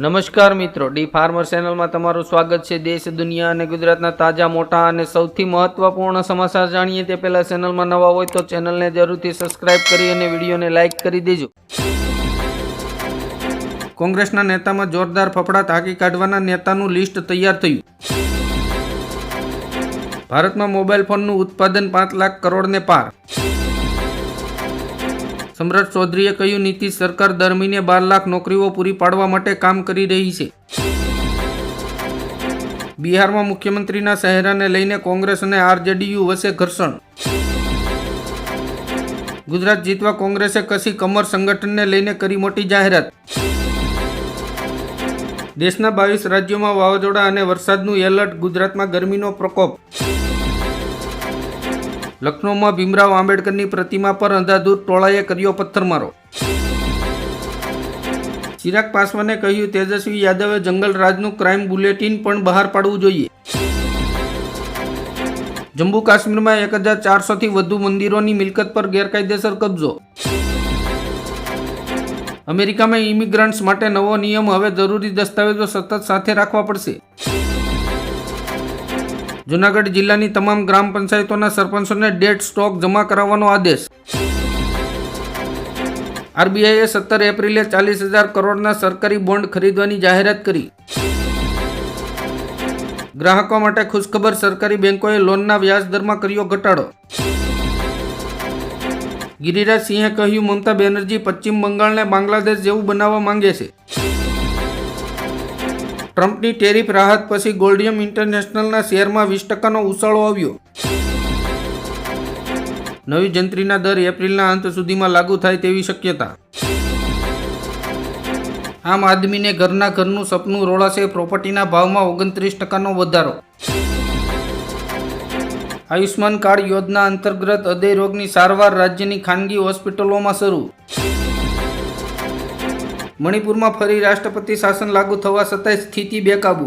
નમસ્કાર મિત્રો, D farmer ચેનલમાં તમારું સ્વાગત છે। દેશ, દુનિયા અને ગુજરાતના તાજા, મોટા અને સૌથી મહત્વપૂર્ણ સમાચાર જાણીએ તે પહેલા ચેનલમાં નવા હોય તો ચેનલને જરૂરથી સબસ્ક્રાઇબ કરી અને વિડીયોને લાઇક કરી દેજો। કોંગ્રેસના નેતામાં જોરદાર ફફડાટ, હાંકી કાઢવાના નેતાનું લિસ્ટ તૈયાર થયું। ભારતમાં મોબાઈલ ફોનનું ઉત્પાદન 5 લાખ કરોડને પાર। સમ્રાટ ચૌધરીએ કહ્યું, નીતિશ સરકાર દર મહિને 12 લાખ નોકરીઓ પૂરી પાડવા માટે કામ કરી રહી છે। બિહારમાં મુખ્યમંત્રીના ચહેરાને લઈને કોંગ્રેસ અને આરજેડીયુ વચ્ચે ઘર્ષણ। ગુજરાત જીતવા કોંગ્રેસે કસી કમર, સંગઠનને લઈને કરી મોટી જાહેરાત। દેશના 22 રાજ્યોમાં વાવાઝોડા અને વરસાદનું એલર્ટ, ગુજરાતમાં ગરમીનો પ્રકોપ। લખનૌમાં ભીમરાવ આંબેડકરની પ્રતિમા પર અંધાધૂંધ ટોળાએ કર્યો પથ્થરમારો। ચિરાગ પાસવાને કહ્યું, તેજસ્વી યાદવે જંગલ રાજનું ક્રાઇમ બુલેટિન પણ બહાર પાડવું જોઈએ। જમ્મુ કાશ્મીરમાં 1400થી વધુ મંદિરોની મિલકત પર ગેરકાયદેસર કબજો। અમેરિકામાં ઇમિગ્રન્ટ્સ માટે નવો નિયમ, હવે જરૂરી દસ્તાવેજો સતત સાથે રાખવા પડશે। જૂનાગઢ જિલ્લાની તમામ ગ્રામ પંચાયતોના સરપંચોને ડેટ સ્ટોક જમા કરાવવાનો આદેશ। આરબીઆઈએ 17 એપ્રિલે 40,000 કરોડના સરકારી બોન્ડ ખરીદવાની જાહેરાત કરી। ગ્રાહકો માટે ખુશખબર, સરકારી બેંકોએ લોનના વ્યાજદરમાં કર્યો ઘટાડો। ગિરિરાજ સિંહે કહ્યું, મમતા બેનર્જી પશ્ચિમ બંગાળને બાંગ્લાદેશ જેવું બનાવવા માંગે છે। ટ્રમ્પની ટેરિફ રાહત પછી ગોલ્ડિયમ ઇન્ટરનેશનલના શેરમાં 20% ઉછાળો આવ્યો। નવી જંત્રીના દર એપ્રિલના અંત સુધીમાં લાગુ થાય તેવી શક્યતા। આમ આદમીને ઘરનું સપનું રોળાશે, પ્રોપર્ટીના ભાવમાં 29% વધારો। આયુષ્માન કાર્ડ યોજના અંતર્ગત હૃદય રોગની સારવાર રાજ્યની ખાનગી હોસ્પિટલોમાં શરૂ। મણિપુરમાં ફરી રાષ્ટ્રપતિ શાસન લાગુ થવા છતાંય સ્થિતિ બેકાબુ।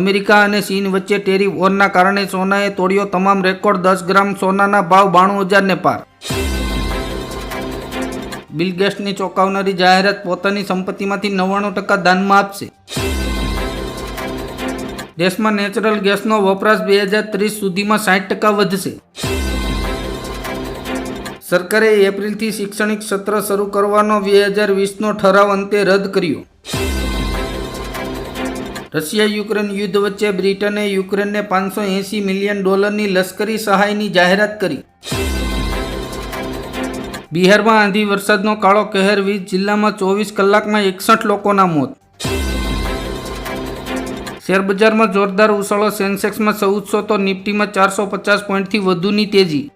અમેરિકા અને ચીન વચ્ચે ટેરિફ વોરના કારણે સોનાએ તોડ્યો તમામ રેકોર્ડ, 10 ગ્રામ સોનાના ભાવ 92,000ને પાર। બિલ ગેટ્સની ચોંકાવનારી જાહેરાત, પોતાની સંપત્તિમાંથી 99% દાનમાં આપશે। દેશમાં નેચરલ ગેસનો વપરાશ 2030 સુધીમાં 60% વધશે। સરકારે એપ્રિલથી શૈક્ષણિક સત્ર શરૂ કરવાનો 2020નો ઠરાવ અંતે રદ કર્યો। રશિયા યુક્રેન યુદ્ધ વચ્ચે બ્રિટને યુક્રેનને $580 મિલિયન લશ્કરી સહાયની જાહેરાત કરી। બિહારમાં આંધી વરસાદનો કાળો કહેર, 20 જિલ્લામાં 24 કલાકમાં 61 લોકોના મોત। શેરબજારમાં જોરદાર ઉછાળો, સેન્સેક્સમાં 1400 તો નિફ્ટીમાં 450 પોઈન્ટથી વધુની તેજી।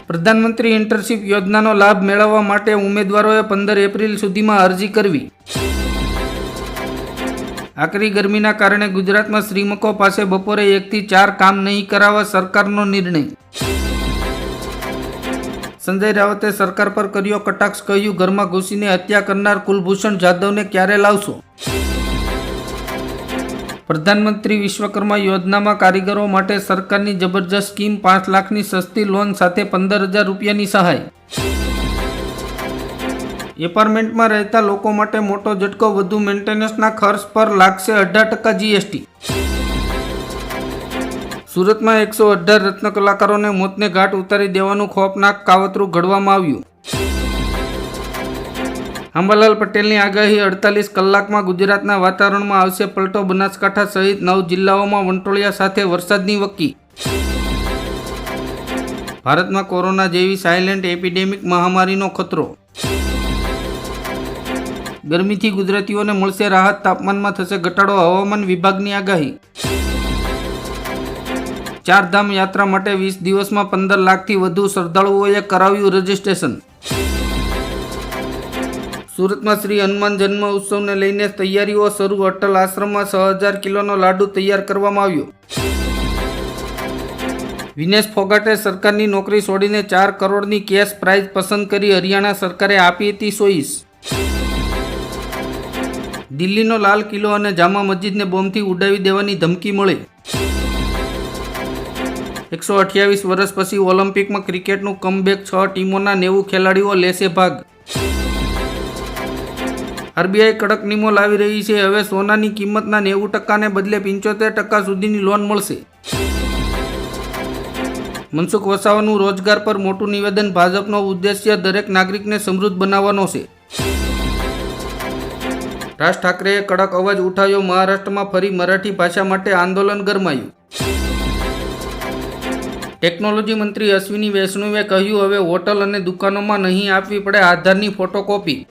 પ્રધાનમંત્રી ઇન્ટર્નશીપ યોજનાનો લાભ મેળવવા માટે ઉમેદવારોએ 15 એપ્રિલ સુધીમાં અરજી કરવી। આકરી ગરમીના કારણે ગુજરાતમાં શ્રમિકો પાસે બપોરે 1 થી 4 કામ નહીં કરાવવા સરકારનો નિર્ણય। સંજય રાવતે સરકાર પર કર્યો કટાક્ષ, કહ્યું, ઘરમાં ઘૂસીને હત્યા કરનાર કુલભૂષણ જાધવને ક્યારે લાવશો? પ્રધાનમંત્રી વિશ્વકર્મા યોજનામાં કારીગરો માટે સરકારની જબરજસ્ત સ્કીમ, 5 લાખની સસ્તી લોન સાથે 15,000 રૂપિયાની સહાય। એપાર્ટમેન્ટમાં રહેતા લોકો માટે મોટો ઝટકો, વધુ મેન્ટેનન્સના ખર્ચ પર લાગશે 18% જીએસટી। સુરતમાં 118 રત્ન કલાકારોને મોતને ઘાટ ઉતારી દેવાનું ખોફનાક કાવતરું ઘડવામાં આવ્યું। અંબાલાલ પટેલની આગાહી, 48 કલાકમાં ગુજરાતના વાતાવરણમાં આવશે પલટો, બનાસકાંઠા સહિત 9 જિલ્લાઓમાં વંટોળિયા સાથે વરસાદની વકી। ભારતમાં કોરોના જેવી સાયલેન્ટ એપિડેમિક મહામારીનો ખતરો। ગરમીથી ગુજરાતીઓને મળશે રાહત, તાપમાનમાં થશે ઘટાડો, હવામાન વિભાગની આગાહી। ચારધામ યાત્રા માટે 20 દિવસમાં 15 લાખથી વધુ શ્રદ્ધાળુઓએ કરાવ્યું રજીસ્ટ્રેશન। સુરતમાં શ્રી હનુમાન જન્મ ઉત્સવને લઈને તૈયારીઓ શરૂ, અટલ આશ્રમમાં 6000 કિલોનો લાડુ તૈયાર કરવામાં આવ્યો। વિનેશ ફોગાટે સરકારની નોકરી છોડીને 4 કરોડની કેશ પ્રાઇઝ પસંદ કરી, હરિયાણા સરકારે આપી હતી ચોઈસ। દિલ્હીનો લાલ કિલ્લો અને જામા મસ્જિદને બોમ્બથી ઉડાવી દેવાની ધમકી મળી। 128 વર્ષ પછી ઓલિમ્પિકમાં ક્રિકેટનું કમબેક, 6 ટીમોના 90 ખેલાડીઓ લેશે ભાગ। આરબીઆઈ કડક નિયમો લાવી રહી છે. હવે સોનાની કિંમતના 90% ને બદલે 75% સુધીની લોન મળશે. મનસુખ વસાવાનું રોજગાર પર મોટું નિવેદન. ભાજપનો ઉદ્દેશ્ય દરેક નાગરિકને સમૃદ્ધ બનાવવાનો છે. રાજ ઠાકરેએ કડક અવાજ ઉઠાવ્યો. મહારાષ્ટ્રમાં ફરી મરાઠી ભાષા માટે આંદોલન ગરમાયું. ટેકનોલોજી મંત્રી અશ્વિની વૈષ્ણવે કહ્યું, હવે હોટલ અને દુકાનોમાં નહીં આપવી પડે આધારની ફોટોકોપી.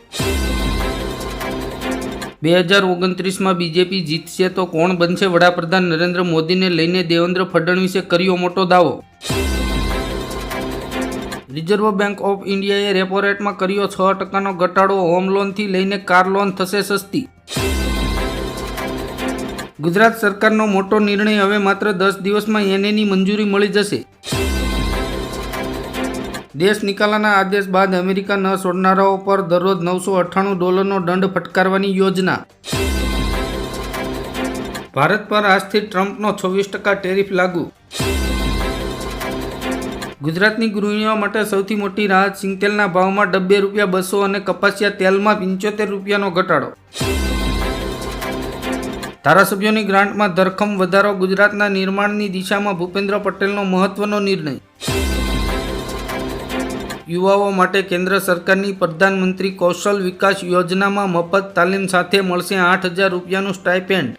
2029માં બીજેપી જીતશે તો કોણ બનશે વડાપ્રધાન? નરેન્દ્ર મોદીને લઈને દેવેન્દ્ર ફડણવીસે કર્યો મોટો દાવો. રિઝર્વ બેંક ઓફ ઇન્ડિયાએ રેપો રેટમાં કર્યો 6%નો ઘટાડો. હોમ લોનથી લઈને કાર લોન થશે સસ્તી. ગુજરાત સરકારનો મોટો નિર્ણય. હવે માત્ર 10 દિવસમાં એનએની મંજૂરી મળી જશે. દેશ નિકાલાના આદેશ બાદ અમેરિકા ન છોડનારાઓ પર દરરોજ $998 દંડ ફટકારવાની યોજના. ભારત પર આજથી ટ્રમ્પનો 26% ટેરિફ લાગુ. ગુજરાતની ગૃહિણીઓ માટે સૌથી મોટી રાહત. સિંગતેલના ભાવમાં ડબ્બે ₹200 અને કપાસિયા તેલમાં ₹75નો ઘટાડો. ધારાસભ્યોની ગ્રાન્ટમાં ધરખમ વધારો. ગુજરાતના નિર્માણની દિશામાં ભૂપેન્દ્ર પટેલનો મહત્વનો નિર્ણય. યુવાઓ માટે કેન્દ્ર સરકારની પ્રધાનમંત્રી કૌશલ વિકાસ યોજનામાં મફત તાલીમ સાથે મળશે ₹8,000નું સ્ટાઇપેન્ડ.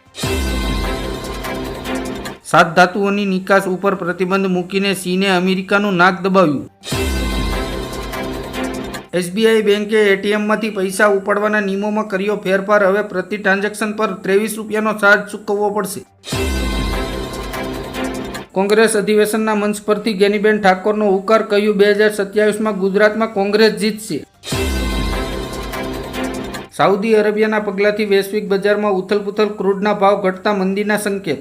7 ધાતુઓની નિકાસ ઉપર પ્રતિબંધ મૂકીને ચીને અમેરિકાનું નાક દબાવ્યું. એસબીઆઈ બેંકે એટીએમમાંથી પૈસા ઉપાડવાના નિયમોમાં કર્યો ફેરફાર. હવે પ્રતિ ટ્રાન્ઝેક્શન પર ₹23નો ચાર્જ ચૂકવવો પડશે. કોંગ્રેસ અધિવેશનના મંચ પરથી ગેનીબેન ઠાકોરનો હુંકાર. કહ્યું, 2027માં ગુજરાતમાં કોંગ્રેસ જીતશે. સાઉદી અરેબિયાના પગલાથી વૈશ્વિક બજારમાં ઉથલપુથલ. ક્રૂડના ભાવ ઘટતા મંદીના સંકેત.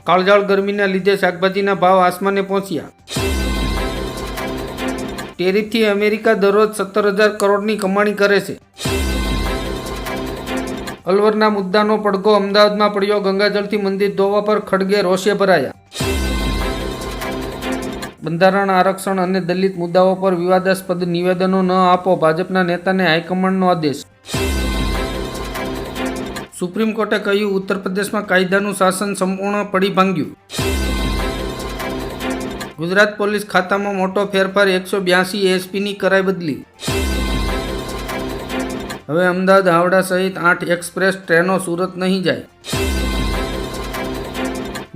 કાળઝાળ ગરમીના લીધે શાકભાજીના ભાવ આસમાને પહોંચ્યા. ટેરિફથી અમેરિકા દરરોજ 17,000 કરોડની કમાણી કરે છે. અલવરના મુદ્દાનો પડઘો. અમદાવાદમાં પડ્યો. ગંગાજળથી મંદિર ધોવા પર ખડગે રોષે ભરાયા. બંધારણ આરક્ષણ અને દલિત મુદ્દાઓ પર વિવાદાસ્પદ નિવેદનો ન આપો. ભાજપના નેતાને હાઈકમાન્ડનો આદેશ. સુપ્રીમ કોર્ટે કહ્યું, ઉત્તર પ્રદેશમાં કાયદાનું શાસન સંપૂર્ણ પડી ભાંગ્યું. ગુજરાત પોલીસ ખાતામાં મોટો ફેરફાર. 182 એસપીની કરાઈ બદલી. હવે અમદાવાદ હાવડા સહિત 8 એક્સપ્રેસ ટ્રેનો સુરત નહીં જાય.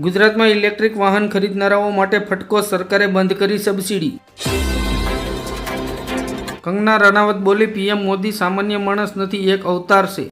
ગુજરાતમાં ઇલેક્ટ્રિક વાહન ખરીદનારાઓ માટે ફટકો. સરકારે બંધ કરી સબસિડી. કંગના રનાવત બોલી, પીએમ મોદી સામાન્ય માણસ નથી, એક અવતાર છે.